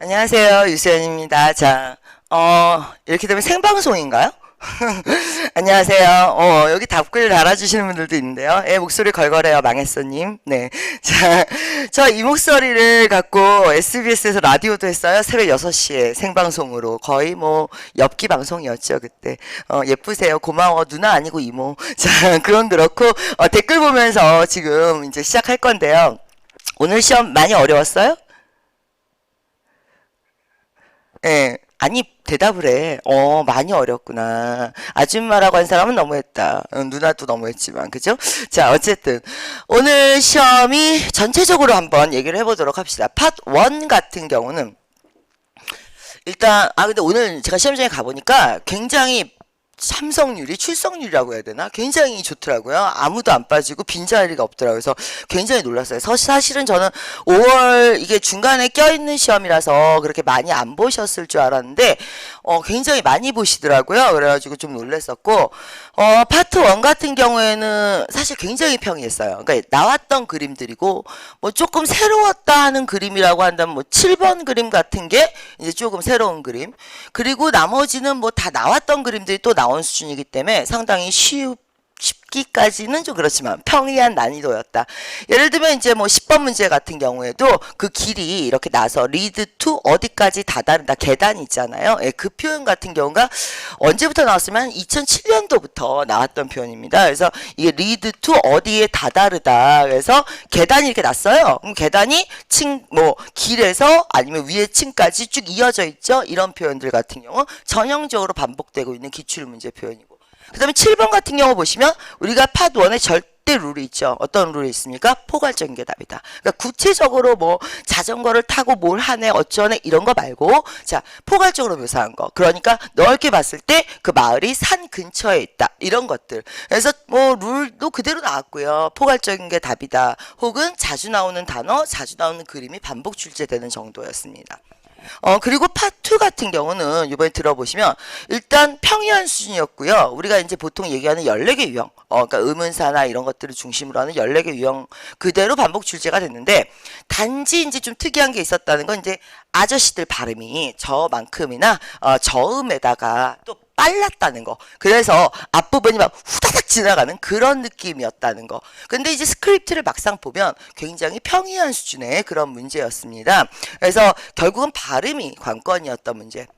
안녕하세요. 유수연입니다. 자, 이렇게 되면 생방송인가요? 안녕하세요. 여기 답글 달아주시는 분들도 있는데요. 예, 목소리 걸걸해요. 망했어님. 네. 자, 저 이 목소리를 갖고 SBS에서 라디오도 했어요. 새벽 6시에 생방송으로. 거의 뭐, 엽기 방송이었죠, 그때. 예쁘세요. 고마워. 누나 아니고 이모. 자, 그건 그렇고, 댓글 보면서 지금 이제 시작할 건데요. 오늘 시험 많이 어려웠어요? 예. 아니, 대답을 해. 많이 어렵구나. 아줌마라고 한 사람은 너무했다. 누나도 너무했지만, 그죠? 자, 어쨌든. 오늘 시험이 전체적으로 한번 얘기를 해보도록 합시다. 팟 1 같은 경우는, 일단, 근데 오늘 제가 시험장에 가보니까 굉장히 참석률이 출석률이라고 해야 되나? 굉장히 좋더라고요. 아무도 안 빠지고 빈자리가 없더라고요. 그래서 굉장히 놀랐어요. 사실은 저는 5월 이게 중간에 껴있는 시험이라서 그렇게 많이 안 보셨을 줄 알았는데 굉장히 많이 보시더라고요. 그래가지고 좀 놀랐었고 파트 1 같은 경우에는 사실 굉장히 평이했어요. 그러니까 나왔던 그림들이고 뭐 조금 새로웠다 하는 그림이라고 한다면 뭐 7번 그림 같은 게 이제 조금 새로운 그림, 그리고 나머지는 뭐 다 나왔던 그림들이 또 나온 수준이기 때문에 상당히 쉽기까지는 좀 그렇지만 평이한 난이도였다. 예를 들면 이제 뭐 10번 문제 같은 경우에도 그 길이 이렇게 나서 리드 투 어디까지 다다른다 계단이 있잖아요. 예, 그 표현 같은 경우가 언제부터 나왔으면 2007년도부터 나왔던 표현입니다. 그래서 이게 리드 투 어디에 다다르다. 그래서 계단이 이렇게 났어요. 그럼 계단이 뭐 길에서 아니면 위에 층까지 쭉 이어져 있죠. 이런 표현들 같은 경우 전형적으로 반복되고 있는 기출문제 표현이고. 그 다음에 7번 같은 경우 보시면 우리가 팟 1에 절대 룰이 있죠. 어떤 룰이 있습니까? 포괄적인 게 답이다. 그러니까 구체적으로 뭐 자전거를 타고 뭘 하네 어쩌네 이런 거 말고 자 포괄적으로 묘사한 거. 그러니까 넓게 봤을 때 그 마을이 산 근처에 있다. 이런 것들. 그래서 뭐 룰도 그대로 나왔고요. 포괄적인 게 답이다. 혹은 자주 나오는 단어, 자주 나오는 그림이 반복 출제되는 정도였습니다. 그리고 파2 같은 경우는 이번에 들어보시면 일단 평이한 수준이었고요. 우리가 이제 보통 얘기하는 14개 유형, 그러니까 의문사나 이런 것들을 중심으로 하는 14개 유형 그대로 반복 출제가 됐는데 단지 이제 좀 특이한 게 있었다는 건 이제 아저씨들 발음이 저만큼이나 저음에다가 또 빨랐다는 거. 그래서 앞부분이 막 후다닥 지나가는 그런 느낌이었다는 거. 근데 이제 스크립트를 막상 보면 굉장히 평이한 수준의 그런 문제였습니다. 그래서 결국은 발음이 관건이었던 문제.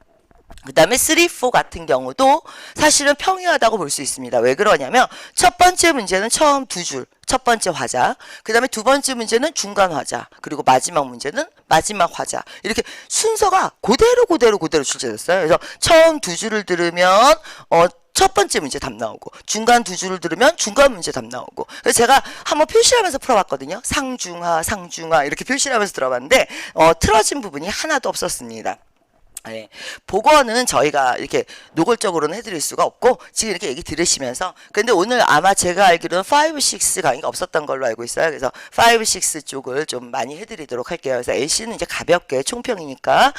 그 다음에 3, 4 같은 경우도 사실은 평이하다고 볼 수 있습니다. 왜 그러냐면 첫 번째 문제는 처음 두 줄, 첫 번째 화자, 그 다음에 두 번째 문제는 중간 화자, 그리고 마지막 문제는 마지막 화자. 이렇게 순서가 그대로 출제됐어요. 그래서 처음 두 줄을 들으면 첫 번째 문제 답 나오고 중간 두 줄을 들으면 중간 문제 답 나오고. 그래서 제가 한번 표시하면서 풀어봤거든요. 상중하 이렇게 표시를 하면서 들어봤는데 틀어진 부분이 하나도 없었습니다. 네, 복원은 저희가 이렇게 노골적으로는 해드릴 수가 없고 지금 이렇게 얘기 들으시면서 근데 오늘 아마 제가 알기로는 5, 6 강의가 없었던 걸로 알고 있어요. 그래서 5, 6 쪽을 좀 많이 해드리도록 할게요. 그래서 LC는 이제 가볍게 총평이니까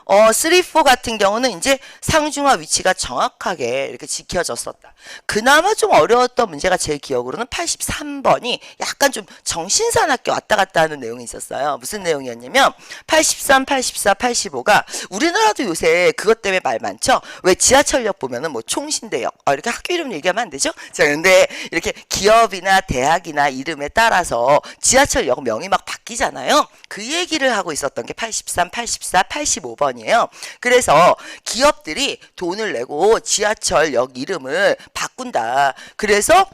3, 4 같은 경우는 이제 상중하 위치가 정확하게 이렇게 지켜졌었다. 그나마 좀 어려웠던 문제가 제 기억으로는 83번이 약간 좀 정신사납게 왔다 갔다 하는 내용이 있었어요. 무슨 내용이었냐면 83, 84, 85가 우리나라도 요새 그것 때문에 말 많죠. 왜 지하철역 보면은 뭐 총신대역 이렇게 학교 이름 얘기하면 안 되죠? 자, 근데 이렇게 기업이나 대학이나 이름에 따라서 지하철역 명이 막 바뀌잖아요. 그 얘기를 하고 있었던 게 83, 84, 85번 이에요. 그래서 기업들이 돈을 내고 지하철역 이름을 바꾼다. 그래서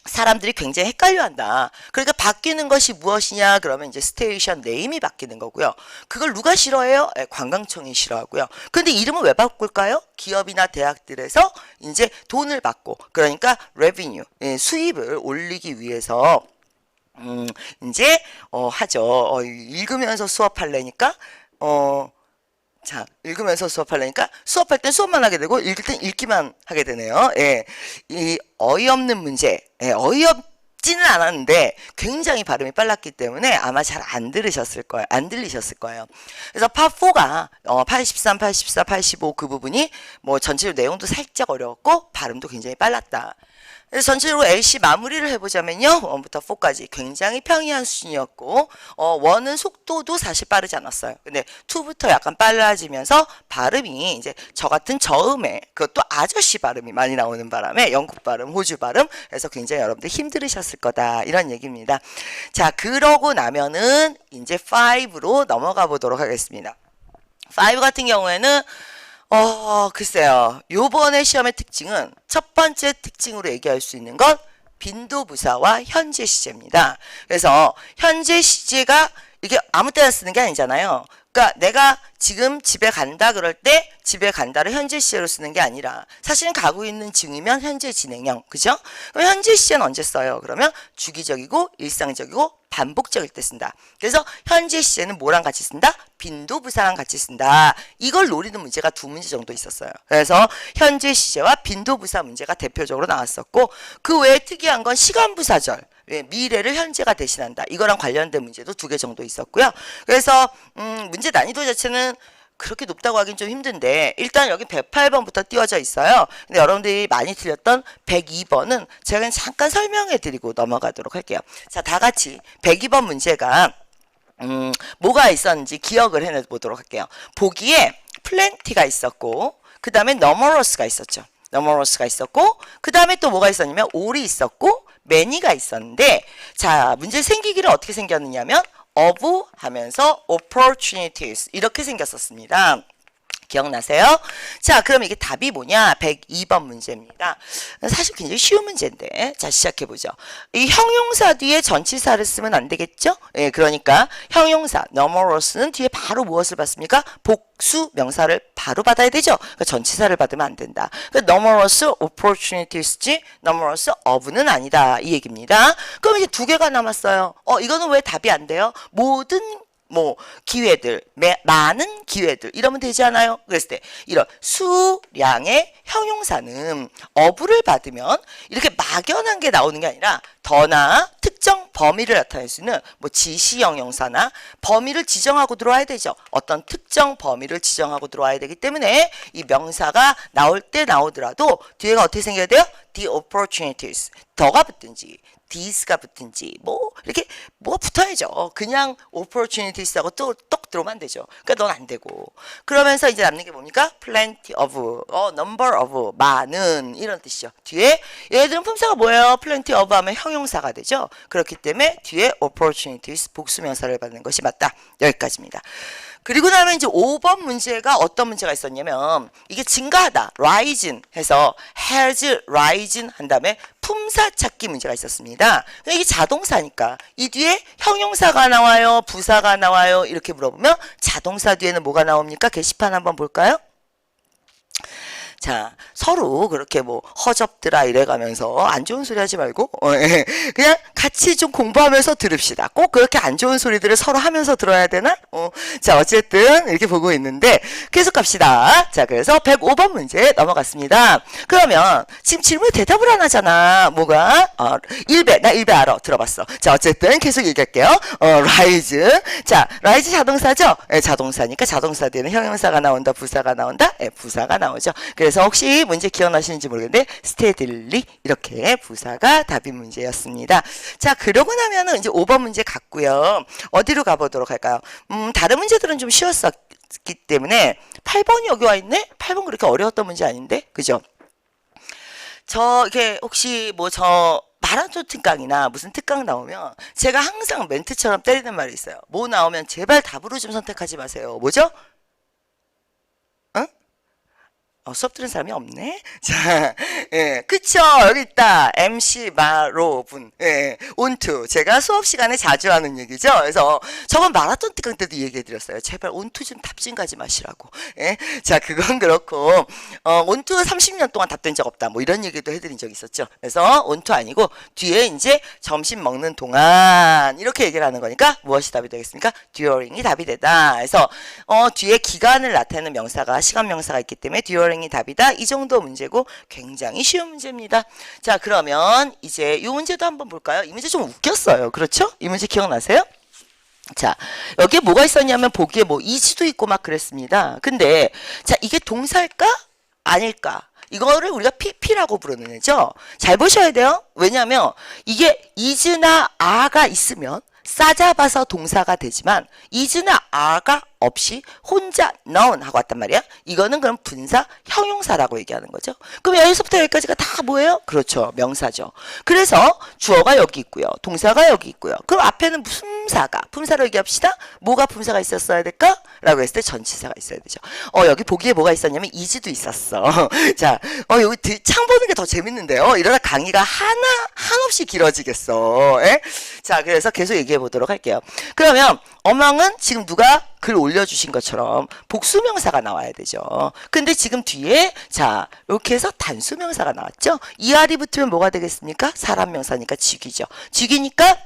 사람들이 굉장히 헷갈려한다. 그러니까 바뀌는 것이 무엇이냐? 그러면 이제 스테이션 네임이 바뀌는 거고요. 그걸 누가 싫어해요? 관광청이 싫어하고요. 근데 이름을 왜 바꿀까요? 기업이나 대학들에서 이제 돈을 받고 그러니까 revenue 수입을 올리기 위해서 이제 하죠. 읽으면서 수업하려니까 자, 읽으면서 수업하려니까 수업할 땐 수업만 하게 되고 읽을 땐 읽기만 하게 되네요. 예. 이 어이없는 문제. 예, 어이없지는 않았는데 굉장히 발음이 빨랐기 때문에 아마 잘 안 들으셨을 거예요. 안 들리셨을 거예요. 그래서 파4가 83, 84, 85 그 부분이 뭐 전체적으로 내용도 살짝 어려웠고 발음도 굉장히 빨랐다. 그래서 전체적으로 LC 마무리를 해보자면요. 1부터 4까지 굉장히 평이한 수준이었고 1은 속도도 사실 빠르지 않았어요. 근데 2부터 약간 빨라지면서 발음이 이제 저 같은 저음에 그것도 아저씨 발음이 많이 나오는 바람에 영국 발음, 호주 발음 그래서 굉장히 여러분들 힘들으셨을 거다 이런 얘기입니다. 자, 그러고 나면은 이제 5로 넘어가 보도록 하겠습니다. 5 같은 경우에는 글쎄요. 요번에 시험의 특징은 첫 번째 특징으로 얘기할 수 있는 건 빈도부사와 현재 시제입니다. 그래서 현재 시제가 이게 아무 때나 쓰는 게 아니잖아요. 그러니까 내가 지금 집에 간다 그럴 때 집에 간다를 현재 시제로 쓰는 게 아니라 사실은 가고 있는 중이면 현재 진행형. 그죠? 그럼 현재 시제는 언제 써요? 그러면 주기적이고 일상적이고 반복적일 때 쓴다. 그래서 현재 시제는 뭐랑 같이 쓴다? 빈도부사랑 같이 쓴다. 이걸 노리는 문제가 2문제 정도 있었어요. 그래서 현재 시제와 빈도부사 문제가 대표적으로 나왔었고 그 외에 특이한 건 시간부사절. 미래를 현재가 대신한다. 이거랑 관련된 문제도 2개 정도 있었고요. 그래서 문제 난이도 자체는 그렇게 높다고 하긴 좀 힘든데 일단 여기 108번부터 띄워져 있어요. 근데 여러분들이 많이 틀렸던 102번은 제가 그냥 잠깐 설명해 드리고 넘어가도록 할게요. 자, 다 같이 102번 문제가 뭐가 있었는지 기억을 해 보도록 할게요. 보기에 plenty가 있었고 그 다음에 numerous가 있었죠. numerous가 있었고 그 다음에 또 뭐가 있었냐면 all이 있었고 many가 있었는데 자, 문제 생기기를 어떻게 생겼느냐면 of 하면서 opportunities 이렇게 생겼었습니다. 기억나세요? 자, 그럼 이게 답이 뭐냐? 102번 문제입니다. 사실 굉장히 쉬운 문제인데 자, 시작해보죠. 이 형용사 뒤에 전치사를 쓰면 안 되겠죠? 예, 그러니까 형용사 numerous는 뒤에 바로 무엇을 받습니까? 복수 명사를 바로 받아야 되죠? 그러니까 전치사를 받으면 안 된다. 그러니까 numerous opportunities지 numerous of는 아니다. 이 얘기입니다. 그럼 이제 2개가 남았어요. 이거는 왜 답이 안 돼요? 모든 기회들, 많은 기회들 이러면 되지 않아요? 그랬을 때 이런 수량의 형용사는 어부를 받으면 이렇게 막연한 게 나오는 게 아니라 더나 특정 범위를 나타낼 수 있는 지시 형용사나 범위를 지정하고 들어와야 되죠. 어떤 특정 범위를 지정하고 들어와야 되기 때문에 이 명사가 나올 때 나오더라도 뒤에가 어떻게 생겨야 돼요? The opportunities 더가 붙든지 these가 붙든지 이렇게 뭐가 붙어야죠. 그냥 opportunities하고 똑 들어오면 안 되죠. 그러니까 넌 안 되고 그러면서 이제 남는 게 뭡니까? plenty of, number of, 많은 이런 뜻이죠. 뒤에 얘들은 품사가 뭐예요? plenty of 하면 형용사가 되죠. 그렇기 때문에 뒤에 opportunities 복수명사를 받는 것이 맞다. 여기까지입니다. 그리고 나면 이제 5번 문제가 어떤 문제가 있었냐면 이게 증가하다, rising 해서 has risen 한 다음에 품사 찾기 문제가 있었습니다. 이게 자동사니까 이 뒤에 형용사가 나와요, 부사가 나와요 이렇게 물어보면 자동사 뒤에는 뭐가 나옵니까? 게시판 한번 볼까요? 자, 서로 그렇게 허접들아 이래가면서 안 좋은 소리 하지 말고 그냥 같이 좀 공부하면서 들읍시다. 꼭 그렇게 안 좋은 소리들을 서로 하면서 들어야 되나? 자, 어쨌든 이렇게 보고 있는데 계속 갑시다. 자, 그래서 105번 문제 넘어갔습니다. 그러면 지금 질문에 대답을 안 하잖아. 뭐가? 일배, 나 일배 알아. 들어봤어. 자, 어쨌든 계속 얘기할게요. rise. 자, rise 자동사죠? 자동사니까 자동사 뒤에는 형용사가 나온다, 부사가 나온다? 부사가 나오죠. 그래서 혹시 문제 기억나시는지 모르겠는데 steadily 이렇게 부사가 답인 문제였습니다. 자, 그러고 나면은 이제 5번 문제 갔고요. 어디로 가보도록 할까요? 다른 문제들은 좀 쉬웠었기 때문에 8번이 여기 와 있네? 8번 그렇게 어려웠던 문제 아닌데? 그죠? 이게 혹시 마라톤 특강이나 무슨 특강 나오면 제가 항상 멘트처럼 때리는 말이 있어요. 뭐 나오면 제발 답으로 좀 선택하지 마세요. 뭐죠? 수업 들은 사람이 없네? 자, 그쵸. 여기 있다. MC 마로분. 온투. 제가 수업 시간에 자주 하는 얘기죠. 그래서 저번 마라톤 특강 때도 얘기해드렸어요. 제발 온투 좀 답 좀 가지 마시라고. 자, 그건 그렇고, 온투 30년 동안 답된 적 없다. 이런 얘기도 해드린 적 있었죠. 그래서 온투 아니고, 뒤에 이제 점심 먹는 동안, 이렇게 얘기를 하는 거니까, 무엇이 답이 되겠습니까? during이 답이 되다. 그래서, 뒤에 기간을 나타내는 명사가, 시간 명사가 있기 때문에, during 이 답이다. 이 정도 문제고 굉장히 쉬운 문제입니다. 자, 그러면 이제 이 문제도 한번 볼까요? 이 문제 좀 웃겼어요. 그렇죠? 이 문제 기억나세요? 자, 여기에 뭐가 있었냐면 보기에 이지도 있고 막 그랬습니다. 근데 자, 이게 동사일까? 아닐까? 이거를 우리가 PP라고 부르는 애죠. 잘 보셔야 돼요. 왜냐하면 이게 is나 are가 있으면 싸잡아서 동사가 되지만 is나 are가 없이 혼자 known 하고 왔단 말이야. 이거는 그럼 분사 형용사라고 얘기하는 거죠. 그럼 여기서부터 여기까지가 다 뭐예요? 그렇죠. 명사죠. 그래서 주어가 여기 있고요. 동사가 여기 있고요. 그럼 앞에는 품사가, 품사로 얘기합시다. 뭐가 품사가 있었어야 될까? 라고 했을 때 전치사가 있어야 되죠. 여기 보기에 뭐가 있었냐면 is도 있었어. 자, 여기 창 보는 게 더 재밌는데요. 이러다 강의가 한없이 길어지겠어. 에? 자, 그래서 계속 얘기해 보도록 할게요. 그러면 어망은 지금 누가 글 올려주신 것처럼 복수명사가 나와야 되죠. 근데 지금 뒤에 자 이렇게 해서 단수명사가 나왔죠. 이알이 붙으면 뭐가 되겠습니까? 사람명사니까 직위죠. 직위니까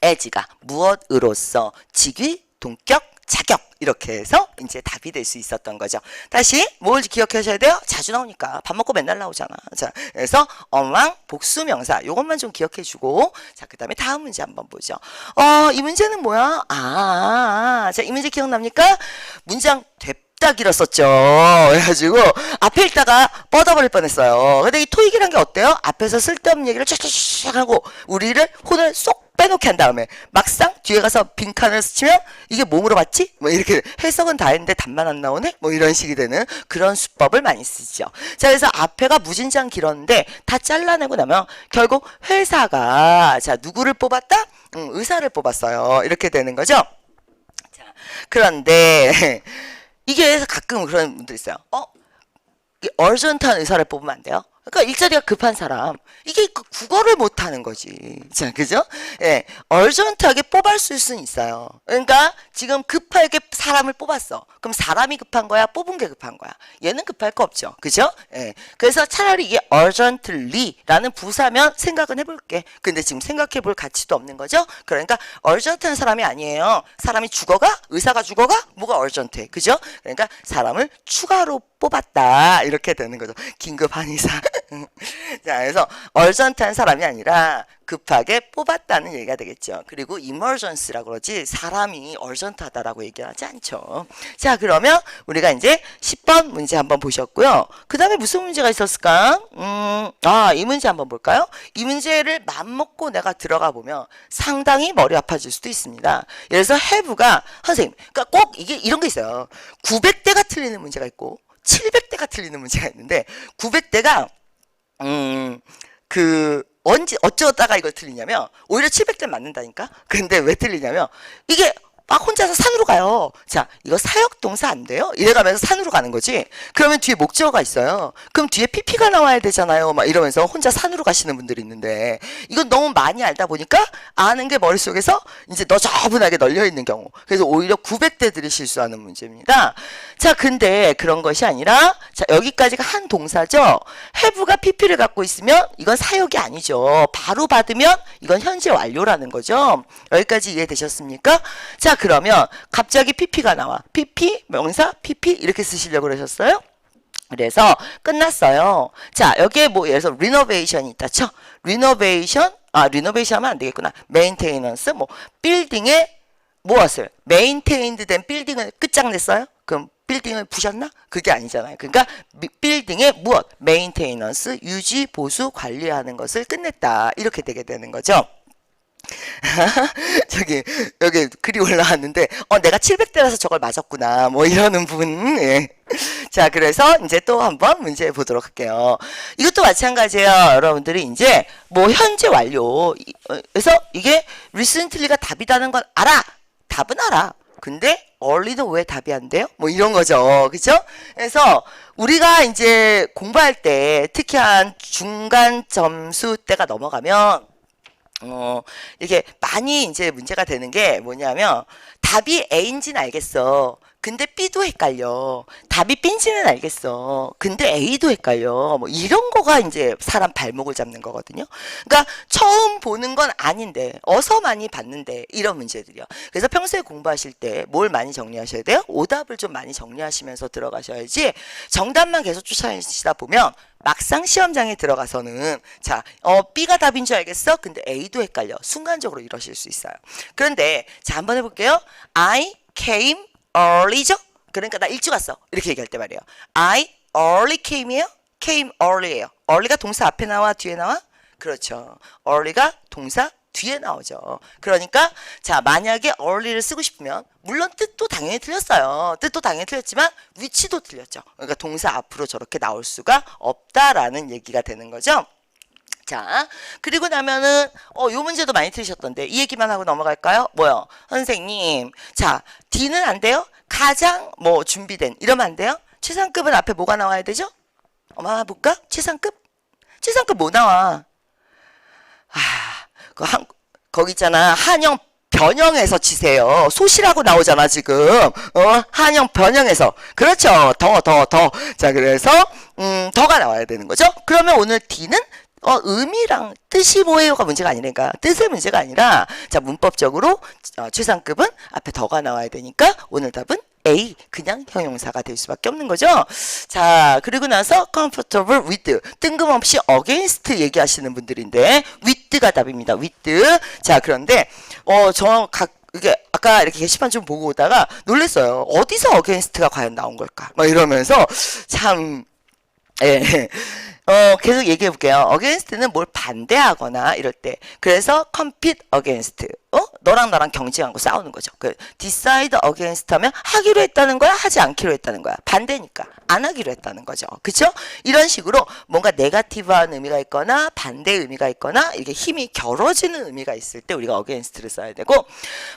as가 무엇으로서 직위, 동격, 자격 이렇게 해서 이제 답이 될 수 있었던 거죠. 다시 뭘 기억하셔야 돼요? 자주 나오니까 밥 먹고 맨날 나오잖아. 자, 그래서 어망 복수명사 요것만 좀 기억해 주고 자, 그다음에 다음 문제 한번 보죠. 이 문제는 뭐야? 자, 이 문제 기억납니까? 문장 다 길었었죠. 그래가지고 앞에 읽다가 뻗어버릴 뻔했어요. 근데 이 토익이란 게 어때요? 앞에서 쓸데없는 얘기를 쫙쫙 하고 우리를 혼을 쏙 빼놓게 한 다음에 막상 뒤에 가서 빈칸을 스치면 이게 뭐 물어봤지? 뭐 이렇게 해석은 다 했는데 답만 안 나오네? 뭐 이런 식이 되는 그런 수법을 많이 쓰죠. 자, 그래서 앞에가 무진장 길었는데 다 잘라내고 나면 결국 회사가 자 누구를 뽑았다? 의사를 뽑았어요. 이렇게 되는 거죠. 자, 그런데 이게 가끔 그런 분들 있어요. 어전트한 의사를 뽑으면 안 돼요? 그러니까 일자리가 급한 사람 이게 국어를 못하는 거지. 자, 그죠? 예, 얼전트하게 뽑았을 수는 있어요. 그러니까 지금 급하게 사람을 뽑았어. 그럼 사람이 급한 거야? 뽑은 게 급한 거야? 얘는 급할 거 없죠. 그죠? 예, 그래서 차라리 이게 urgently라는 부사면 생각은 해볼게. 근데 지금 생각해볼 가치도 없는 거죠? 그러니까 urgent한 사람이 아니에요. 사람이 죽어가? 의사가 죽어가? 뭐가 urgent해? 그죠? 그러니까 사람을 추가로 뽑았다 이렇게 되는 거죠. 긴급한 의사. 자, 그래서 얼전트한 사람이 아니라 급하게 뽑았다는 얘기가 되겠죠. 그리고 emergency라고 그러지 사람이 얼전트하다라고 얘기하지 않죠. 자, 그러면 우리가 이제 10번 문제 한번 보셨고요. 그 다음에 무슨 문제가 있었을까? 이 문제 한번 볼까요? 이 문제를 맘먹고 내가 들어가 보면 상당히 머리 아파질 수도 있습니다. 예를 들어서 have가 선생님, 그러니까 꼭 이게 이런 게 있어요. 900대가 틀리는 문제가 있고 700대가 틀리는 문제가 있는데 900대가 언제 어쩌다가 이걸 틀리냐면 오히려 700대 맞는다니까. 근데 왜 틀리냐면 이게 막 혼자서 산으로 가요. 자, 이거 사역동사 안 돼요? 이래가면서 산으로 가는 거지. 그러면 뒤에 목적어가 있어요. 그럼 뒤에 PP가 나와야 되잖아요. 막 이러면서 혼자 산으로 가시는 분들이 있는데 이건 너무 많이 알다 보니까 아는 게 머릿속에서 이제 너저분하게 널려 있는 경우. 그래서 오히려 900대들이 실수하는 문제입니다. 자, 근데 그런 것이 아니라 자, 여기까지가 한 동사죠. have가 PP를 갖고 있으면 이건 사역이 아니죠. 바로 받으면 이건 현재 완료라는 거죠. 여기까지 이해되셨습니까? 자, 그러면 갑자기 PP가 나와. PP, 명사, PP 이렇게 쓰시려고 그러셨어요? 그래서 끝났어요. 자, 여기에 뭐 예를 들어서 리노베이션이 있다 쳐. 리노베이션 하면 안 되겠구나. 메인테이넌스, 뭐 빌딩에 무엇을? 메인테인드 된 빌딩을 끝장냈어요? 그럼 빌딩을 부셨나? 그게 아니잖아요. 그러니까 빌딩의 무엇? 메인테이넌스, 유지, 보수, 관리하는 것을 끝냈다. 이렇게 되게 되는 거죠. 여기 글이 올라왔는데 내가 700대라서 저걸 맞았구나 뭐 이러는 분. 예. 자, 그래서 이제 또 한번 문제 보도록 할게요. 이것도 마찬가지예요. 여러분들이 이제 뭐 현재 완료 그래서 이게 recently가 답이라는 건 알아. 답은 알아. 근데 early는 왜 답이 안 돼요? 뭐 이런 거죠. 그죠? 그래서 우리가 이제 공부할 때 특히 한 중간 점수 때가 넘어가면 이게 많이 이제 문제가 되는 게 뭐냐면 답이 A인지는 알겠어. 근데 B도 헷갈려. 답이 B인지는 알겠어. 근데 A도 헷갈려. 뭐 이런 거가 이제 사람 발목을 잡는 거거든요. 그러니까 처음 보는 건 아닌데 어서 많이 봤는데 이런 문제들이요. 그래서 평소에 공부하실 때 뭘 많이 정리하셔야 돼요? 오답을 좀 많이 정리하시면서 들어가셔야지 정답만 계속 쫓아내시다 보면 막상 시험장에 들어가서는 자, B가 답인 줄 알겠어? 근데 A도 헷갈려. 순간적으로 이러실 수 있어요. 그런데 자, 한번 해볼게요. I came early죠? 그러니까 나 일찍 왔어. 이렇게 얘기할 때 말이에요. I early came이에요? came early예요. early가 동사 앞에 나와 뒤에 나와? 그렇죠. early가 동사 뒤에 나오죠. 그러니까 자, 만약에 early를 쓰고 싶으면 물론 뜻도 당연히 틀렸어요. 뜻도 당연히 틀렸지만 위치도 틀렸죠. 그러니까 동사 앞으로 저렇게 나올 수가 없다라는 얘기가 되는 거죠. 자, 그리고 나면은 요 문제도 많이 틀리셨던데 이 얘기만 하고 넘어갈까요? 뭐요? 선생님, 자, D는 안 돼요? 가장 뭐 준비된 이러면 안 돼요? 최상급은 앞에 뭐가 나와야 되죠? 엄마 볼까? 최상급? 최상급 뭐 나와? 거기 있잖아. 한영 변형해서 치세요. 소시라고 나오잖아, 지금. 한영 변형해서. 그렇죠. 더. 자, 그래서, 더가 나와야 되는 거죠. 그러면 오늘 D는, 의미랑 뜻이 뭐예요가 문제가 아니니까. 뜻의 문제가 아니라, 자, 문법적으로, 최상급은 앞에 더가 나와야 되니까, 오늘 답은 A, 그냥 형용사가 될 수밖에 없는 거죠. 자, 그리고 나서 comfortable with, 뜬금없이 against 얘기하시는 분들인데 with가 답입니다. with. 자, 그런데 이게 아까 이렇게 게시판 좀 보고 오다가 놀랐어요. 어디서 against가 과연 나온 걸까? 막 이러면서 참 예. 계속 얘기해 볼게요. against는 뭘 반대하거나 이럴 때. 그래서 compete against. 너랑 나랑 경쟁하고 싸우는 거죠. decide against 하면 하기로 했다는 거야? 하지 않기로 했다는 거야? 반대니까. 안 하기로 했다는 거죠. 그쵸? 이런 식으로 뭔가 네거티브한 의미가 있거나 반대 의미가 있거나 이렇게 힘이 결어지는 의미가 있을 때 우리가 against를 써야 되고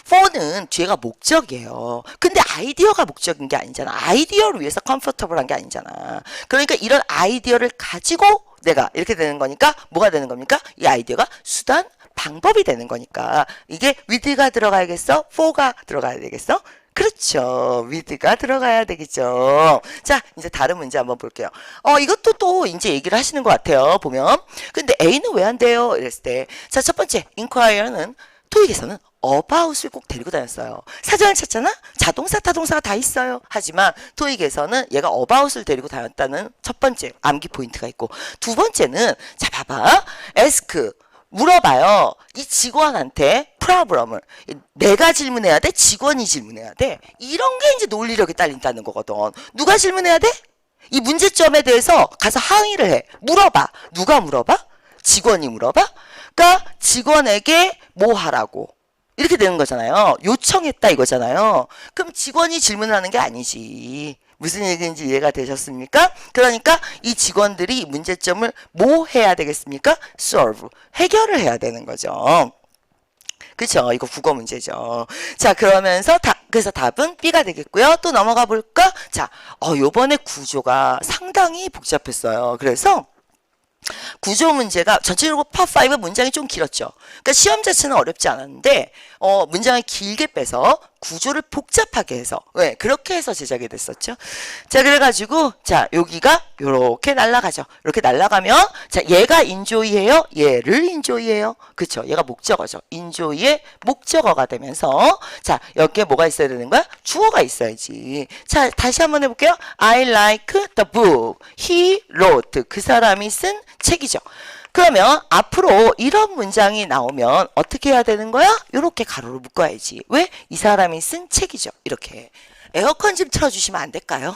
for는 뒤에가 목적이에요. 근데 아이디어가 목적인 게 아니잖아. 아이디어를 위해서 comfortable한 게 아니잖아. 그러니까 이런 아이디어를 가지고 내가 이렇게 되는 거니까 뭐가 되는 겁니까? 이 아이디어가 수단, 방법이 되는 거니까 이게 with가 들어가야겠어? for가 들어가야 되겠어? 그렇죠. with가 들어가야 되겠죠. 자, 이제 다른 문제 한번 볼게요. 이것도 또 이제 얘기를 하시는 것 같아요. 보면. 근데 A는 왜 안 돼요? 이랬을 때. 자, 첫 번째, inquire는 토익에서는 about을 꼭 데리고 다녔어요. 사전을 찾잖아? 자동사, 타동사가 다 있어요. 하지만 토익에서는 얘가 about을 데리고 다녔다는 첫 번째 암기 포인트가 있고 두 번째는 자, 봐봐. ask 물어봐요. 이 직원한테 프로블럼을 내가 질문해야 돼? 직원이 질문해야 돼? 이런 게 이제 논리력이 딸린다는 거거든. 누가 질문해야 돼? 이 문제점에 대해서 가서 항의를 해. 물어봐. 누가 물어봐? 직원이 물어봐? 그러니까 직원에게 뭐 하라고. 이렇게 되는 거잖아요. 요청했다 이거잖아요. 그럼 직원이 질문하는 게 아니지. 무슨 얘기인지 이해가 되셨습니까? 그러니까 이 직원들이 문제점을 뭐 해야 되겠습니까? solve. 해결을 해야 되는 거죠. 그쵸? 이거 국어 문제죠. 자, 그러면서 그래서 답은 B가 되겠고요. 또 넘어가 볼까? 자, 요번에 구조가 상당히 복잡했어요. 그래서 구조 문제가 전체적으로 파5 문장이 좀 길었죠. 그러니까 시험 자체는 어렵지 않았는데 문장을 길게 빼서 구조를 복잡하게 해서 그렇게 해서 제작이 됐었죠. 자, 그래가지고 자, 여기가 요렇게 날아가죠. 이렇게 날아가면 자, 얘가 인조이예요. 얘를 인조이예요. 그쵸? 얘가 목적어죠. 인조이의 목적어가 되면서 자, 여기에 뭐가 있어야 되는 거야? 주어가 있어야지. 자, 다시 한번 해볼게요. I like the book. He wrote. 그 사람이 쓴 책이죠. 그러면 앞으로 이런 문장이 나오면 어떻게 해야 되는 거야? 이렇게 가로로 묶어야지. 왜? 이 사람이 쓴 책이죠. 이렇게. 에어컨 좀 틀어주시면 안 될까요?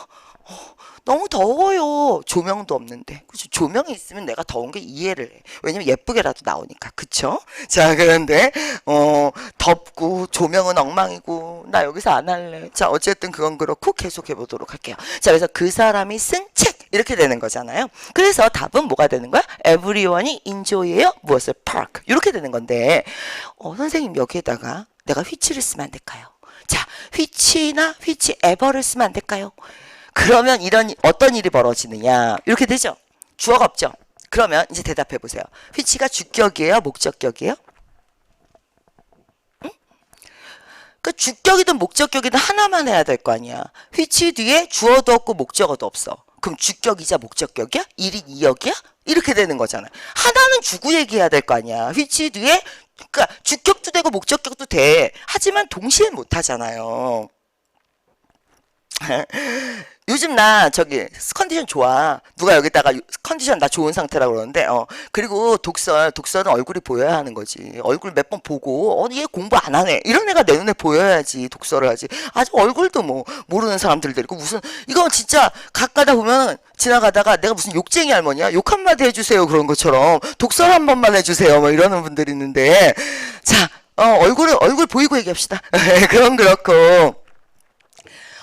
너무 더워요. 조명도 없는데. 그쵸? 조명이 있으면 내가 더운 게 이해를 해. 왜냐면 예쁘게라도 나오니까. 그쵸? 자, 그런데, 덥고, 조명은 엉망이고, 나 여기서 안 할래. 자, 어쨌든 그건 그렇고, 계속 해보도록 할게요. 자, 그래서 그 사람이 쓴 책. 이렇게 되는 거잖아요. 그래서 답은 뭐가 되는 거야? Everyone이 enjoy해요. 무엇을? park. 이렇게 되는 건데, 선생님 여기에다가 내가 which를 쓰면 안 될까요? 자, which나 whichever를 쓰면 안 될까요? 그러면 어떤 일이 벌어지느냐. 이렇게 되죠. 주어가 없죠. 그러면 이제 대답해 보세요. which가 주격이에요? 목적격이에요? 응? 그 주격이든 목적격이든 하나만 해야 될 거 아니야. which 뒤에 주어도 없고 목적어도 없어. 그럼 주격이자 목적격이야? 1인 2역이야? 이렇게 되는 거잖아. 하나는 주구 얘기해야 될 거 아니야. which 뒤에 그러니까 주격도 되고 목적격도 돼. 하지만 동시에 못 하잖아요. 요 요즘 나 저기 컨디션 좋아. 누가 여기다가 컨디션 나 좋은 상태라고 그러는데 그리고 독설은 얼굴이 보여야 하는 거지. 얼굴 몇 번 보고 얘 공부 안 하네 이런 애가 내 눈에 보여야지 독설을 하지. 아주 얼굴도 뭐 모르는 사람들 데리고 무슨 이거 진짜 가까다 보면 지나가다가 내가 무슨 욕쟁이 할머니야? 욕 한마디 해주세요 그런 것처럼 독설 한 번만 해주세요 뭐 이러는 분들이 있는데 자 얼굴 보이고 얘기합시다. 그건 그렇고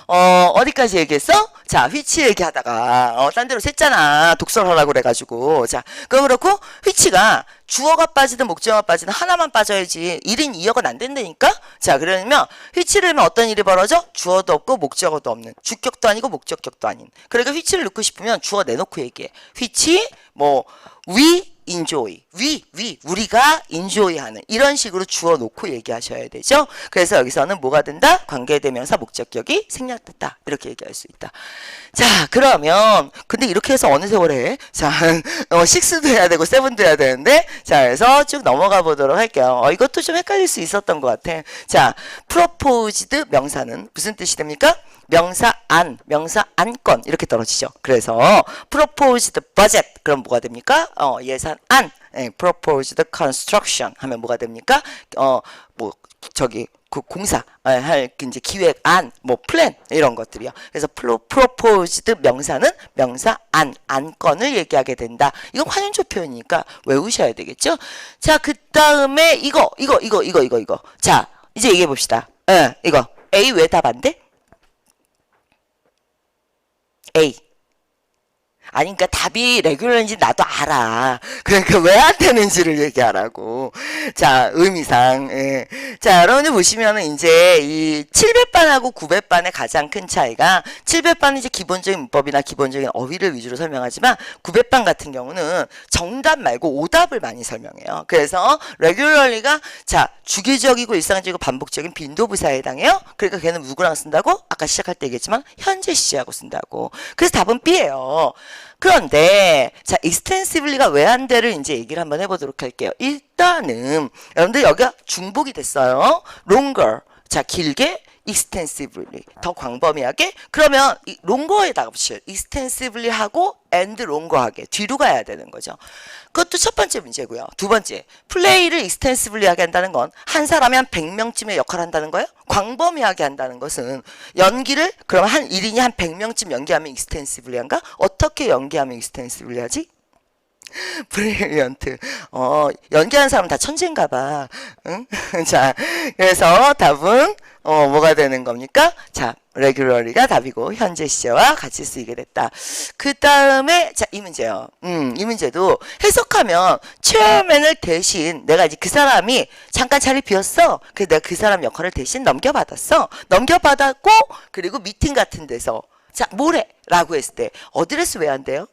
어디까지 얘기했어? 자, 휘치 얘기하다가, 딴 데로 샜잖아. 독설하라고 그래가지고. 자, 그거 그렇고, 휘치가 주어가 빠지든 목적어가 빠지든 하나만 빠져야지 1인 2역은 안 된다니까? 자, 그러면 휘치를 하면 어떤 일이 벌어져? 주어도 없고 목적어도 없는. 주격도 아니고 목적격도 아닌. 그러니까 휘치를 넣고 싶으면 주어 내놓고 얘기해. 휘치, we enjoy. 우리가 enjoy하는 이런 식으로 주어 놓고 얘기하셔야 되죠. 그래서 여기서는 뭐가 된다? 관계대명사 목적격이 생략됐다. 이렇게 얘기할 수 있다. 자, 그러면 근데 이렇게 해서 어느 세월에 해? 자, 6도 해야 되고 7도 해야 되는데 자, 그래서 쭉 넘어가 보도록 할게요. 이것도 좀 헷갈릴 수 있었던 것 같아. 자, proposed 명사는 무슨 뜻이 됩니까? 명사 안건 이렇게 떨어지죠. 그래서 proposed budget 그럼 뭐가 됩니까? 예산안 proposed construction 하면 뭐가 됩니까? 그 공사 할 이제 기획안 플랜 이런 것들이요. 그래서 proposed 명사는 명사 안건을 얘기하게 된다. 이건 관용조 표현이니까 외우셔야 되겠죠. 자, 그 다음에 이거. 자, 이제 얘기해 봅시다. 이거 A 왜 답 안 돼? A. 아니, 그러니까 답이 레귤러인지 나도 알아. 그러니까 왜 안 되는지를 얘기하라고. 자, 의미상. 예. 자, 여러분들 보시면은 이제 이 700반하고 900반의 가장 큰 차이가 700반은 이제 기본적인 문법이나 기본적인 어휘를 위주로 설명하지만 900반 같은 경우는 정답 말고 오답을 많이 설명해요. 그래서 레귤러리가 자, 주기적이고 일상적이고 반복적인 빈도부사에 해당해요. 그러니까 걔는 누구랑 쓴다고? 아까 시작할 때 얘기했지만 현재 시제하고 쓴다고. 그래서 답은 B예요. 그런데 자, extensively가 왜 안 돼를 이제 얘기를 한번 해보도록 할게요. 일단은 여러분들 여기가 중복이 됐어요. longer 자, 길게 extensively 더 광범위하게 그러면 이 longer에다가 붙여요. extensively 하고 and longer 하게 뒤로 가야 되는 거죠. 그것도 첫 번째 문제고요. 두 번째 play를 extensively 하게 한다는 건 한 사람이 한 100명쯤의 역할을 한다는 거예요. 광범위하게 한다는 것은 연기를 그럼 한 1인이 한 100명쯤 연기하면 extensively 한가? 어떻게 연기하면 extensively 하지? 브릴리언트. 연기하는 사람 다 천재인가 봐. 응? 자, 그래서 답은 뭐가 되는 겁니까? 자, regularly가 답이고 현재 시제와 같이 쓰이게 됐다. 그 다음에 자, 이 문제요. 이 문제도 해석하면 체어맨을 대신 내가 이제 그 사람이 잠깐 자리 비었어. 그래서 내가 그 사람 역할을 대신 넘겨받았어. 넘겨받았고 그리고 미팅 같은 데서 자, 뭐래? 라고 했을 때 어드레스 왜 안 돼요?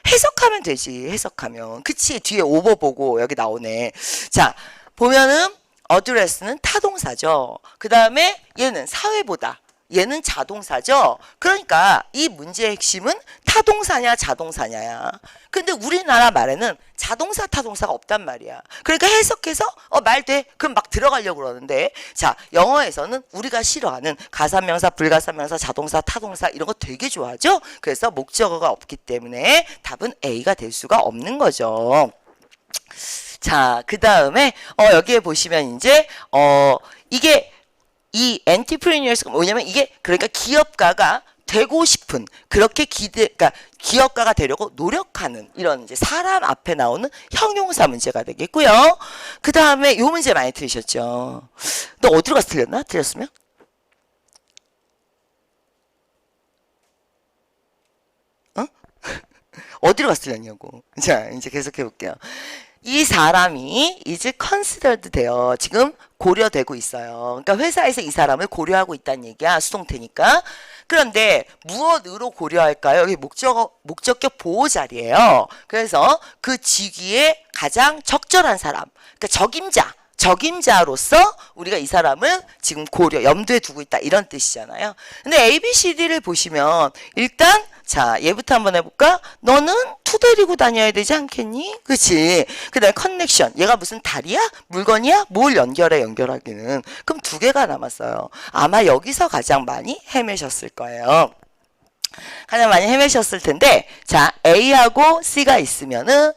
해석하면 되지. 해석하면. 그치. 뒤에 오버 보고 여기 나오네. 자, 보면은 어드레스는 타동사죠. 그 다음에 얘는 사회보다. 얘는 자동사죠. 그러니까 이 문제의 핵심은 타동사냐 자동사냐야. 근데 우리나라 말에는 자동사 타동사가 없단 말이야. 그러니까 해석해서 말 돼. 그럼 막 들어가려고 그러는데 자, 영어에서는 우리가 싫어하는 가사명사, 불가사명사, 자동사, 타동사 이런 거 되게 좋아하죠. 그래서 목적어가 없기 때문에 답은 A가 될 수가 없는 거죠. 자, 그 다음에 여기에 보시면 이제 이게 이 엔티프리니어스가 뭐냐면 이게 그러니까 기업가가 되고 싶은 그렇게 그러니까 기업가가 되려고 노력하는 이런 이제 사람 앞에 나오는 형용사 문제가 되겠고요. 그 다음에 요 문제 많이 들으셨죠. 너 어디로 가서 틀렸나? 틀렸으면? 어디로 가서 틀렸냐고. 자, 이제 계속해 볼게요. 이 사람이 이제 컨시더드 돼요. 지금 고려되고 있어요. 그러니까 회사에서 이 사람을 고려하고 있다는 얘기야. 수동태니까. 그런데 무엇으로 고려할까요? 여기 목적격 보호 자리예요. 그래서 그 직위에 가장 적절한 사람. 그러니까 적임자로서 우리가 이 사람을 지금 염두에 두고 있다 이런 뜻이잖아요. 근데 A, B, C, D를 보시면 일단 자, 얘부터 한번 해볼까? 너는 투 데리고 다녀야 되지 않겠니? 그치? 그 다음에 커넥션. 얘가 무슨 다리야? 물건이야? 뭘 연결하기는. 그럼 두 개가 남았어요. 아마 여기서 가장 많이 헤매셨을 거예요. 가장 많이 헤매셨을 텐데, 자, A하고 C가 있으면은,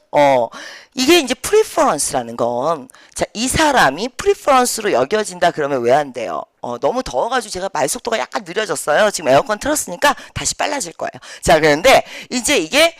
이게 이제 preference라는 건, 자, 이 사람이 preference로 여겨진다 그러면 왜 안 돼요? 너무 더워가지고 제가 말 속도가 약간 느려졌어요. 지금 에어컨 틀었으니까 다시 빨라질 거예요. 자, 그런데 이제 이게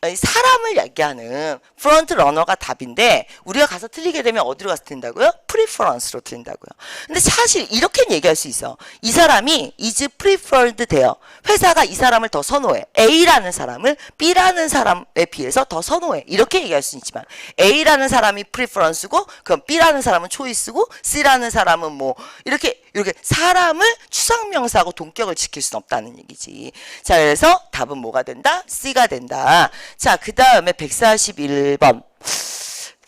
사람을 얘기하는 프론트 러너가 답인데 우리가 가서 틀리게 되면 어디로 가서 틀린다고요? preference로 틀린다고요. 근데 사실 이렇게는 얘기할 수 있어. 이 사람이 is preferred 돼요. 회사가 이 사람을 더 선호해. A라는 사람을 B라는 사람에 비해서 더 선호해. 이렇게 얘기할 수 있지만 A라는 사람이 preference고 그럼 B라는 사람은 choice고 C라는 사람은 뭐 이렇게 사람을 추상명사하고 동격을 지킬 수는 없다는 얘기지. 자, 그래서 답은 뭐가 된다? C가 된다. 자, 그 다음에 141번.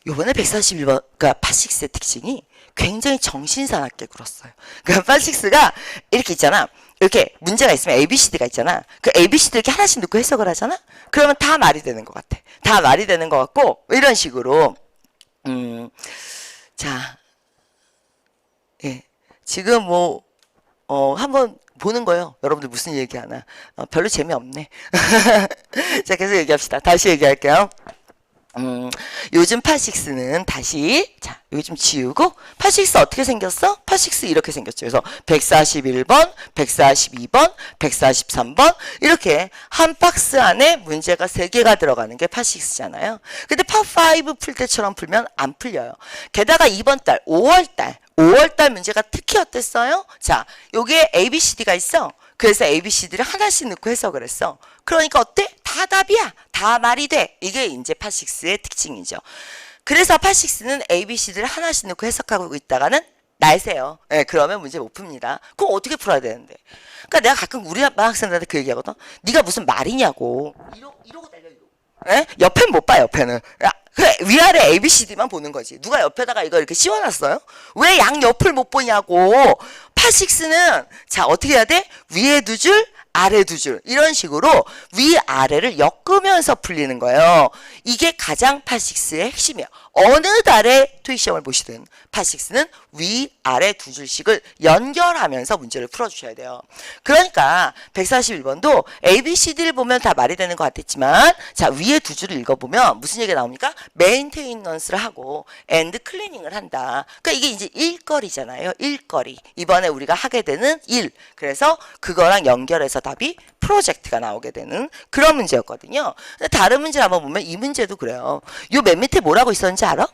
요번에 141번, 그러니까 파식스의 특징이 굉장히 정신사납게 굴었어요. 그러니까 파식스가 이렇게 있잖아. 이렇게 문제가 있으면 ABCD가 있잖아. 그 ABCD 이렇게 하나씩 넣고 해석을 하잖아? 그러면 다 말이 되는 것 같아. 다 말이 되는 것 같고, 이런 식으로. 자, 예. 지금 뭐, 한번 보는 거예요. 여러분들 무슨 얘기 하나. 별로 재미없네. 자, 계속 얘기합시다. 다시 얘기할게요. 요즘 팟식스는 다시, 자, 여기 좀 지우고, 팟식스 어떻게 생겼어? 팟식스 이렇게 생겼죠. 그래서 141번, 142번, 143번, 이렇게 한 박스 안에 문제가 3개가 들어가는 게 팟식스잖아요. 근데 팟5 풀 때처럼 풀면 안 풀려요. 게다가 이번 달, 5월달 문제가 특히 어땠어요? 자, 여기에 ABCD가 있어. 그래서 ABCD를 하나씩 넣고 해석을 했어. 그러니까 어때? 다 답이야. 다 말이 돼. 이게 이제 팟식스의 특징이죠. 그래서 팟식스는 ABCD를 하나씩 넣고 해석하고 있다가는 날새요. 네, 그러면 문제 못 풉니다. 그럼 어떻게 풀어야 되는데? 그러니까 내가 가끔 우리 반 학생들한테 그 얘기하거든. 네가 무슨 말이냐고. 이러고 달려, 이러고. 네? 옆에는 못 봐, 옆에는. 야, 그래, 위아래 ABCD만 보는 거지. 누가 옆에다가 이거 이렇게 씌워놨어요? 왜 양옆을 못 보냐고. 팟식스는, 자, 어떻게 해야 돼? 위에 2줄, 아래 2줄. 이런 식으로 위아래를 엮으면서 풀리는 거예요. 이게 가장 팟식스의 핵심이에요. 어느 달에 토익시험을 보시든 팟식스는 위아래 2줄씩을 연결하면서 문제를 풀어주셔야 돼요. 그러니까 141번도 ABCD를 보면 다 말이 되는 것 같았지만 자, 위에 2줄을 읽어보면 무슨 얘기가 나옵니까? 메인테이넌스를 하고 엔드 클리닝을 한다. 그러니까 이게 이제 일거리잖아요. 일거리. 이번에 우리가 하게 되는 일. 그래서 그거랑 연결해서 답이 프로젝트가 나오게 되는 그런 문제였거든요. 근데 다른 문제를 한번 보면 이 문제도 그래요. 요 맨 밑에 뭐라고 있었는지 알아?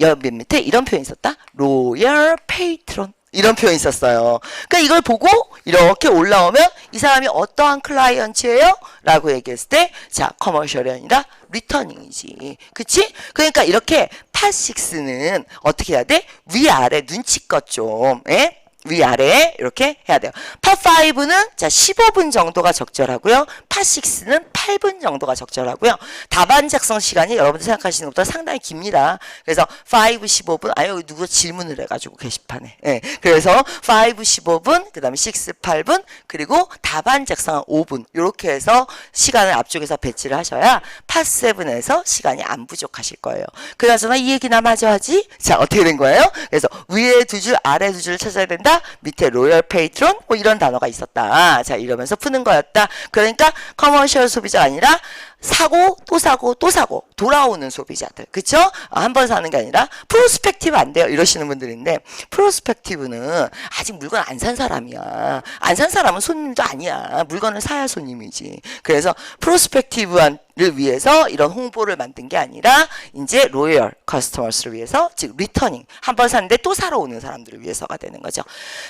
요 맨 밑에 이런 표현이 있었다. 로열 페이트론. 이런 표현이 있었어요. 그러니까 이걸 보고 이렇게 올라오면 이 사람이 어떠한 클라이언트예요? 라고 얘기했을 때 자, 커머셜이 아니라 리터닝이지. 그치? 그러니까 이렇게 팟식스는 어떻게 해야 돼? 위아래 눈치껏 좀 예? 위아래 이렇게 해야 돼요. 팟5는 자 15분 정도가 적절하고요. 팟6는 8분 정도가 적절하고요. 답안 작성 시간이 여러분들 생각하시는 것보다 상당히 깁니다. 그래서 5, 15분 아유 누구 질문을 해가지고 게시판에 그래서 5, 15분 그 다음에 6, 8분 그리고 답안 작성은 5분 이렇게 해서 시간을 앞쪽에서 배치를 하셔야 팟7에서 시간이 안 부족하실 거예요. 그나저나 이 얘기나 마저 하지? 자 어떻게 된 거예요? 그래서 위에 2줄 아래 2줄을 찾아야 된다. 밑에 로열 페이트론 뭐 이런 단어가 있었다. 자 이러면서 푸는 거였다. 그러니까 커머셜 소비자가 아니라 사고 또 사고 또 사고 돌아오는 소비자들 그쵸? 한 번 사는 게 아니라 프로스펙티브 안 돼요 이러시는 분들인데 프로스펙티브는 아직 물건 안 산 사람이야. 안 산 사람은 손님도 아니야. 물건을 사야 손님이지. 그래서 프로스펙티브를 위해서 이런 홍보를 만든 게 아니라 이제 로열 커스터머스를 위해서 즉 리터닝 한 번 샀는데 또 사러 오는 사람들을 위해서가 되는 거죠.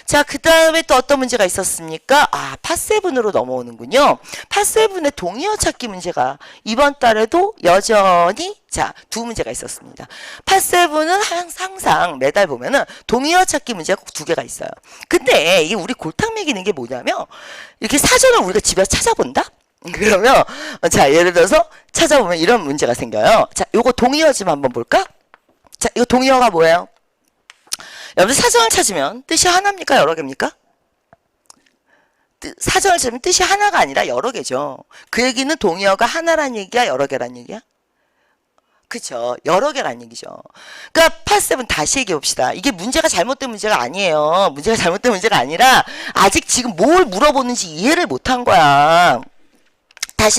자 그 다음에 또 어떤 문제가 있었습니까? 아 팟7으로 넘어오는군요. 팟7의 동의어 찾기 문제가 이번 달에도 여전히 자, 2문제가 있었습니다. 팟7은 항상 매달 보면은 동의어 찾기 문제가 꼭 2개가 있어요. 근데 이게 우리 골탕 먹이는 게 뭐냐면 이렇게 사전을 우리가 집에서 찾아본다? 그러면 자, 예를 들어서 찾아보면 이런 문제가 생겨요. 자, 요거 동의어 좀 한번 볼까? 자, 이거 동의어가 뭐예요? 여러분 사전을 찾으면 뜻이 하나입니까? 여러 개입니까? 사전을 찾으면 뜻이 하나가 아니라 여러 개죠. 그 얘기는 동의어가 하나란 얘기야? 여러 개란 얘기야? 그쵸. 여러 개란 얘기죠. 그러니까 팟7 다시 얘기해 봅시다. 이게 문제가 잘못된 문제가 아니에요. 문제가 잘못된 문제가 아니라 아직 지금 뭘 물어보는지 이해를 못한 거야.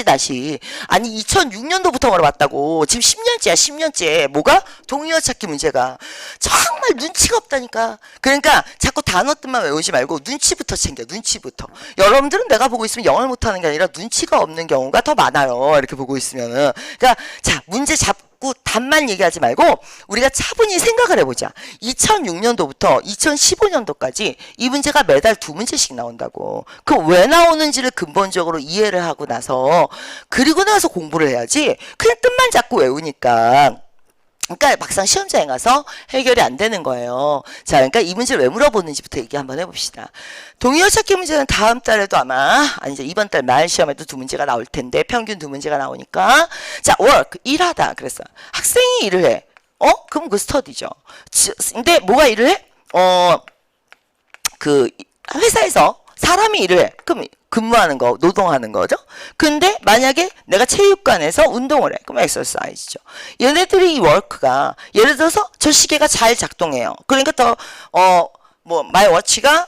다시. 아니, 2006년도부터 물어봤다고. 지금 10년째야, 10년째. 뭐가? 동의어 찾기 문제가. 정말 눈치가 없다니까. 그러니까 자꾸 단어들만 외우지 말고 눈치부터 챙겨, 눈치부터. 여러분들은 내가 보고 있으면 영어를 못하는 게 아니라 눈치가 없는 경우가 더 많아요. 이렇게 보고 있으면은. 그러니까, 자, 문제 잡고 답만 얘기하지 말고 우리가 차분히 생각을 해보자. 2006년도부터 2015년도까지 이 문제가 매달 2문제씩 나온다고. 그 왜 나오는지를 근본적으로 이해를 하고 나서 그리고 나서 공부를 해야지. 그냥 뜻만 잡고 외우니까. 그러니까 막상 시험장에 가서 해결이 안 되는 거예요. 자, 그러니까 이 문제를 왜 물어보는지부터 얘기 한번 해봅시다. 동의어 찾기 문제는 다음 달에도 아니죠. 이번 달 말 시험에도 2문제가 나올 텐데 평균 2문제가 나오니까. 자, work 일하다 그랬어. 학생이 일을 해. 그럼 그 스터디죠. 근데 뭐가 일을 해? 그 회사에서 사람이 일을 해. 그럼 근무하는 거, 노동하는 거죠. 근데 만약에 내가 체육관에서 운동을 해. 그럼 엑서사이즈죠. 얘네들이 이 워크가 예를 들어서 저 시계가 잘 작동해요. 그러니까 my watch가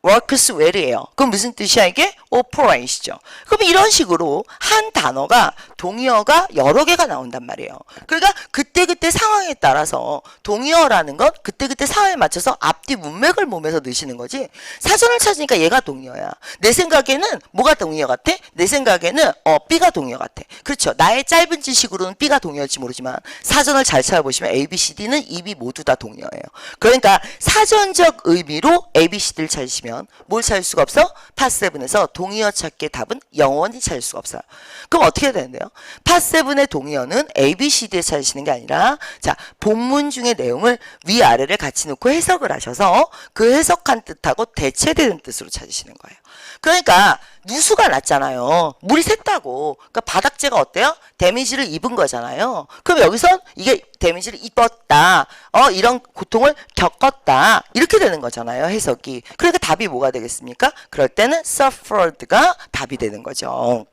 works well이에요. 그럼 무슨 뜻이야 이게? operate이죠. 그럼 이런 식으로 한 단어가 동의어가 여러 개가 나온단 말이에요. 그러니까 그때그때 상황에 따라서 동의어라는 건 그때그때 상황에 맞춰서 앞뒤 문맥을 몸에서 넣으시는 거지. 사전을 찾으니까 얘가 동의어야. 내 생각에는 뭐가 동의어 같아? 내 생각에는 B가 동의어 같아. 그렇죠. 나의 짧은 지식으로는 B가 동의어일지 모르지만 사전을 잘 찾아보시면 A, B, C, D는 입이 모두 다 동의어예요. 그러니까 사전적 의미로 A, B, C, D를 찾으시면 뭘 찾을 수가 없어? 파7에서 동의어 찾기의 답은 영원히 찾을 수가 없어요. 그럼 어떻게 해야 되는데요? 파7의 동의어는 A, B, C, D에 찾으시는 게 아니라 자, 본문 중의 내용을 위아래를 같이 놓고 해석을 하셔서 그 해석한 뜻하고 대체되는 뜻으로 찾으시는 거예요. 그러니까 누수가 났잖아요. 물이 샜다고. 그러니까 바닥재가 어때요? 데미지를 입은 거잖아요. 그럼 여기선 이게 데미지를 입었다. 이런 고통을 겪었다. 이렇게 되는 거잖아요. 해석이. 그러니까 답이 뭐가 되겠습니까? 그럴 때는 suffered가 답이 되는 거죠.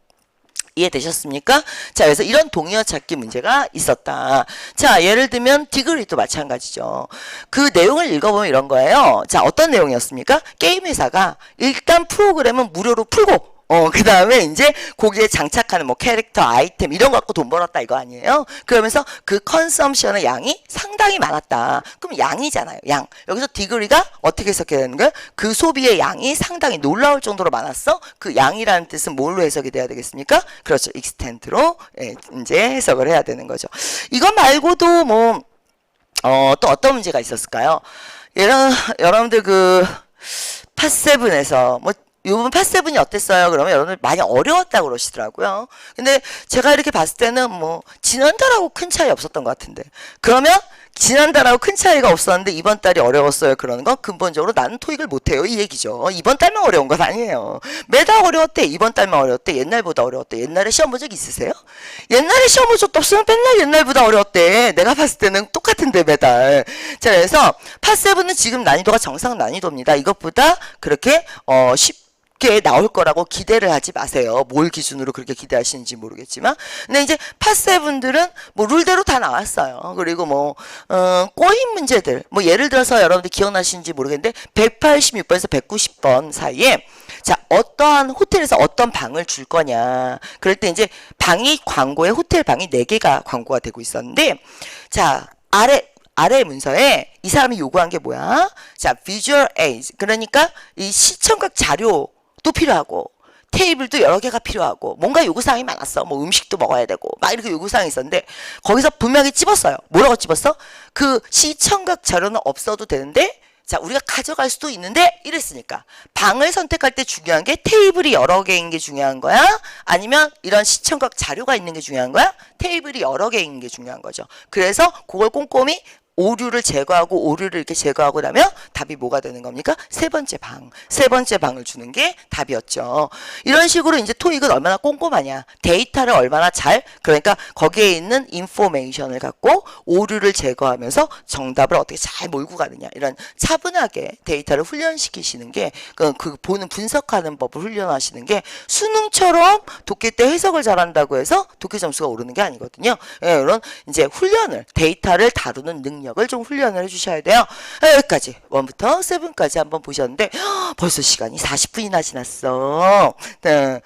이해되셨습니까? 자, 그래서 이런 동의어 찾기 문제가 있었다. 자, 예를 들면 디그리도 마찬가지죠. 그 내용을 읽어보면 이런 거예요. 자, 어떤 내용이었습니까? 게임 회사가 일단 프로그램은 무료로 풀고 그 다음에 이제 거기에 장착하는 뭐 캐릭터, 아이템 이런 거 갖고 돈 벌었다 이거 아니에요? 그러면서 그 컨섬션의 양이 상당히 많았다. 그럼 양이잖아요. 양. 여기서 디그리가 어떻게 해석해야 되는 거예요? 그 소비의 양이 상당히 놀라울 정도로 많았어. 그 양이라는 뜻은 뭘로 해석이 돼야 되겠습니까? 그렇죠. 익스텐트로 이제 해석을 해야 되는 거죠. 이거 말고도 뭐 또 어떤 문제가 있었을까요? 여러분들 그 파7에서 뭐 요번 파7이 어땠어요? 그러면 여러분들 많이 어려웠다고 그러시더라고요. 근데 제가 이렇게 봤을 때는 뭐 지난달하고 큰 차이 없었던 것 같은데. 그러면 지난달하고 큰 차이가 없었는데 이번 달이 어려웠어요. 그러는 건 근본적으로 나는 토익을 못해요. 이 얘기죠. 이번 달만 어려운 건 아니에요. 매달 어려웠대. 이번 달만 어려웠대. 옛날보다 어려웠대. 옛날에 시험 본 적 있으세요? 옛날에 시험 본 적도 없으면 맨날 옛날보다 어려웠대. 내가 봤을 때는 똑같은데 매달. 자, 그래서 파7은 지금 난이도가 정상 난이도입니다. 이것보다 그렇게 쉽게 나올 거라고 기대를 하지 마세요. 뭘 기준으로 그렇게 기대하시는지 모르겠지만. 근데 이제 파7들은 뭐 룰대로 다 나왔어요. 그리고 뭐 꼬인 문제들. 뭐 예를 들어서 여러분들 기억나시는지 모르겠는데 186번에서 190번 사이에 자, 어떠한 호텔에서 어떤 방을 줄 거냐. 그럴 때 이제 방이 광고에 호텔 방이 4개가 광고가 되고 있었는데 자, 아래 문서에 이 사람이 요구한 게 뭐야? 자, visual aids. 그러니까 이 시청각 자료도 필요하고 테이블도 여러 개가 필요하고 뭔가 요구사항이 많았어. 뭐 음식도 먹어야 되고 막 이렇게 요구사항이 있었는데 거기서 분명히 찝었어요. 뭐라고 찝었어? 그 시청각 자료는 없어도 되는데 자, 우리가 가져갈 수도 있는데 이랬으니까 방을 선택할 때 중요한 게 테이블이 여러 개인 게 중요한 거야? 아니면 이런 시청각 자료가 있는 게 중요한 거야? 테이블이 여러 개인 게 중요한 거죠. 그래서 그걸 꼼꼼히 오류를 제거하고 오류를 이렇게 제거하고 나면 답이 뭐가 되는 겁니까? 세 번째 방을 주는 게 답이었죠. 이런 식으로 이제 토익은 얼마나 꼼꼼하냐, 데이터를 얼마나 잘, 그러니까 거기에 있는 인포메이션을 갖고 오류를 제거하면서 정답을 어떻게 잘 몰고 가느냐, 이런 차분하게 데이터를 훈련시키시는 게 그 보는 분석하는 법을 훈련하시는 게 수능처럼 독해 때 해석을 잘한다고 해서 독해 점수가 오르는 게 아니거든요. 예, 이런 이제 훈련을, 데이터를 다루는 능력을 좀 훈련을 해주셔야 돼요. 여기까지 1부터 7까지 한번 보셨는데 벌써 시간이 40분이나 지났어. 네.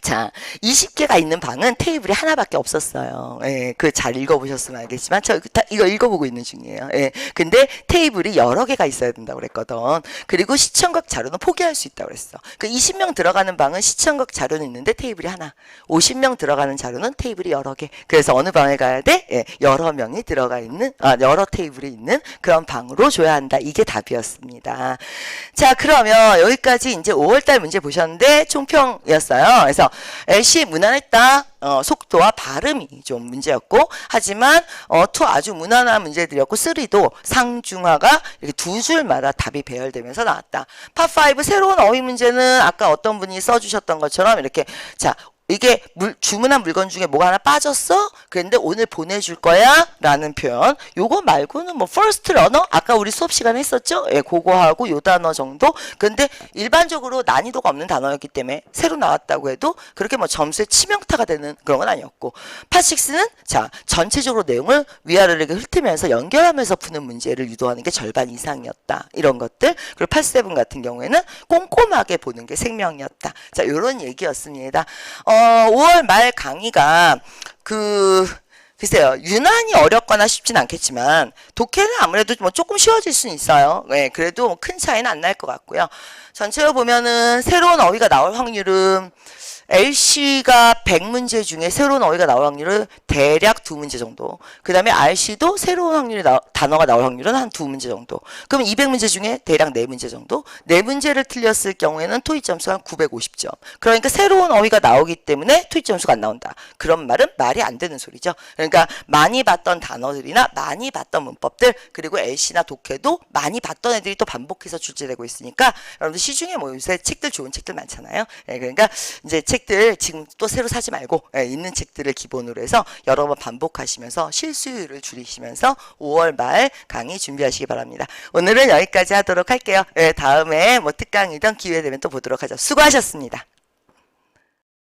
자, 20개가 있는 방은 테이블이 하나밖에 없었어요. 예, 그 잘 읽어보셨으면 알겠지만, 저 이거 읽어보고 있는 중이에요. 예, 근데 테이블이 여러 개가 있어야 된다고 그랬거든. 그리고 시청각 자료는 포기할 수 있다고 그랬어. 그 20명 들어가는 방은 시청각 자료는 있는데 테이블이 하나. 50명 들어가는 자료는 테이블이 여러 개. 그래서 어느 방에 가야 돼? 예, 여러 명이 들어가 있는, 여러 테이블이 있는 그런 방으로 줘야 한다. 이게 답이었습니다. 자, 그러면 여기까지 이제 5월달 문제 보셨는데 총평이었어요. 그래서 LC 무난했다. 속도와 발음이 좀 문제였고, 하지만 2 아주 무난한 문제들이었고, 3도 상중하가 이렇게 두 줄마다 답이 배열되면서 나왔다. 파5 새로운 어휘 문제는 아까 어떤 분이 써주셨던 것처럼 이렇게, 자, 이게 주문한 물건 중에 뭐가 하나 빠졌어? 그런데 오늘 보내줄 거야? 라는 표현. 요거 말고는 뭐 first runner? 아까 우리 수업 시간에 했었죠? 예, 그거하고 요 단어 정도? 근데 일반적으로 난이도가 없는 단어였기 때문에 새로 나왔다고 해도 그렇게 뭐 점수에 치명타가 되는 그런 건 아니었고, 파6는 자, 전체적으로 내용을 위아래로 이렇게 훑으면서 연결하면서 푸는 문제를 유도하는 게 절반 이상이었다. 이런 것들. 그리고 파7 같은 경우에는 꼼꼼하게 보는 게 생명이었다. 자, 요런 얘기였습니다. 5월 말 강의가 글쎄요, 유난히 어렵거나 쉽진 않겠지만 독해는 아무래도 뭐 조금 쉬워질 수는 있어요. 네, 그래도 큰 차이는 안 날 것 같고요. 전체로 보면은 새로운 어휘가 나올 확률은 LC가 100문제 중에 새로운 어휘가 나올 확률은 대략 2문제 정도. 그 다음에 RC도 새로운 단어가 나올 확률은 한 2문제 정도. 그럼 200문제 중에 대략 4문제 정도. 4문제를 틀렸을 경우에는 토익 점수가 한 950점. 그러니까 새로운 어휘가 나오기 때문에 토익 점수가 안 나온다. 그런 말은 말이 안 되는 소리죠. 그러니까 많이 봤던 단어들이나 많이 봤던 문법들, 그리고 LC나 독해도 많이 봤던 애들이 또 반복해서 출제되고 있으니까 여러분들 시중에 뭐 요새 책들 좋은 책들 많잖아요. 예, 그러니까 이제 책들 지금 또 새로 사지 말고 있는 책들을 기본으로 해서 여러 번 반복하시면서 실수율을 줄이시면서 5월 말 강의 준비하시기 바랍니다. 오늘은 여기까지 하도록 할게요. 다음에 뭐 특강이든 기회 되면 또 보도록 하죠. 수고하셨습니다.